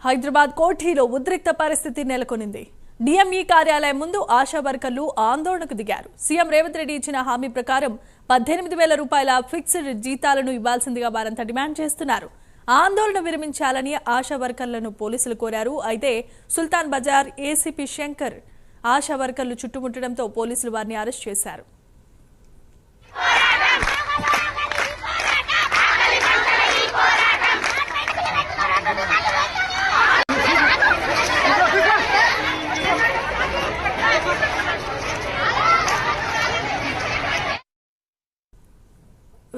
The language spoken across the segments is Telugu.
హైదరాబాద్ కోఠీలో ఉద్రిక్త పరిస్థితి నెలకొనింది. డిఎంఈ కార్యాలయం ముందు ఆశా వర్కర్లు ఆందోళనకు దిగారు. సీఎం రేవంత్ రెడ్డి ఇచ్చిన హామీ ప్రకారం 18,000 రూపాయల ఫిక్స్డ్ జీతాలను ఇవ్వాల్సిందిగా వారంతా డిమాండ్ చేస్తున్నారు. ఆందోళన విరమించాలని ఆశా వర్కర్లను పోలీసులు కోరారు. అయితే సుల్తాన్ బజార్ ఏసీపీ శంకర్ ఆశా వర్కర్లు చుట్టుముట్టడంతో పోలీసులు వారిని అరెస్ట్ చేశారు.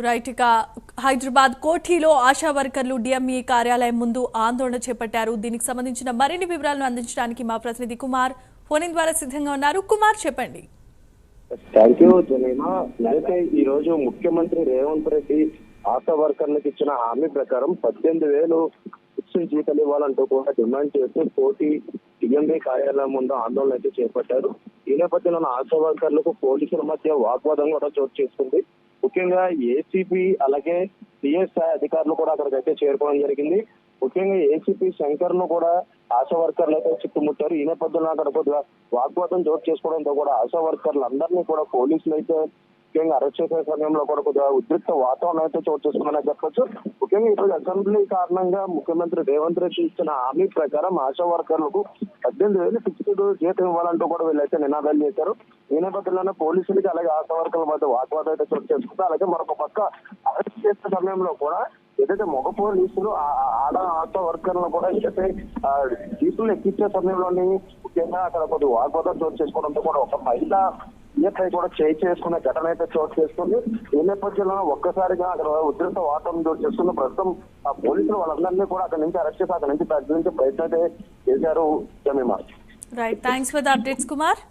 రైట్, ఇక హైదరాబాద్ కోఠీలో ఆశా వర్కర్లు డిఎంఈ కార్యాలయం ముందు ఆందోళన చేపట్టారు. దీనికి సంబంధించిన మరిన్ని వివరాలను అందించడానికి మా ప్రతినిధి కుమార్ ఫోన్ ద్వారా సిద్ధంగా ఉన్నారు. కుమార్, చెప్పండి. థ్యాంక్ యూ జనీమా. అయితే ఈ రోజు ముఖ్యమంత్రి రేవంత్ రెడ్డి ఆశా వర్కర్లకు ఇచ్చిన హామీ ప్రకారం 18,000 ఫిక్స్డ్ జీతాలు ఇవ్వాలంటూ కూడా డిమాండ్ చేస్తూ కోటి డిఎంఈ కార్యాలయం ముందు ఆందోళన అయితే చేపట్టారు. ఈ నేపథ్యంలో ఆశా వర్కర్లకు పోలీసుల మధ్య వాగ్వాదం కూడా చోటు చేసుకుంది. ముఖ్యంగా ఏసీపీ అలాగే సిఎస్ఐ అధికారులు కూడా అక్కడికైతే చేరుకోవడం జరిగింది. ముఖ్యంగా ఏసీపీ శంకర్ ను కూడా ఆశా వర్కర్లు అయితే చుట్టుముట్టారు. ఈ నేపథ్యంలో అక్కడ కొద్దిగా వాగ్వాదం చోటు చేసుకోవడంతో కూడా ఆశా వర్కర్లు అందరినీ కూడా పోలీసులు అయితే ముఖ్యంగా అరెస్ట్ చేసే సమయంలో కూడా కొద్దిగా ఉద్రిక్త వాతావరణం అయితే చోటు చేసుకున్నారని చెప్పొచ్చు. ముఖ్యంగా ఈరోజు అసెంబ్లీ కారణంగా ముఖ్యమంత్రి రేవంత్ రెడ్డి ఇచ్చిన హామీ ప్రకారం ఆశా వర్కర్లకు 18,000 ఫిక్స్డ్ జీతం ఇవ్వాలంటూ కూడా వీళ్ళైతే నినాదాలు చేశారు. ఈ నేపథ్యంలోనే పోలీసులకి అలాగే ఆశా వర్కర్ల మధ్య వాగ్వాదం అయితే చోటు చేసుకుంటారు. అలాగే మరొక పక్క అరెస్ట్ చేసే సమయంలో కూడా ఏదైతే మగ పోలీసులు ఆడ ఆశా వర్కర్లను కూడా ఏదైతే జీపులు ఎక్కించే సమయంలోని ముఖ్యంగా అక్కడ కొద్ది వాగ్వాదం చోటు చేసుకోవడంతో కూడా ఒక మహిళ ఈఎస్ఐ కూడా చేసుకునే ఘటన అయితే చోటు చేసుకుంది. ఈ నేపథ్యంలో ఒక్కసారిగా అక్కడ ఉద్రిక్త వాతావరణం చోటు చేసుకున్న ప్రస్తుతం ఆ పోలీసులు వాళ్ళందరినీ కూడా అక్కడి నుంచి అరెస్ట్ చేసి అక్కడి నుంచి తగ్గించే ప్రయత్నం అయితే చేశారు. Jemimah. Right, thanks for the updates Kumar.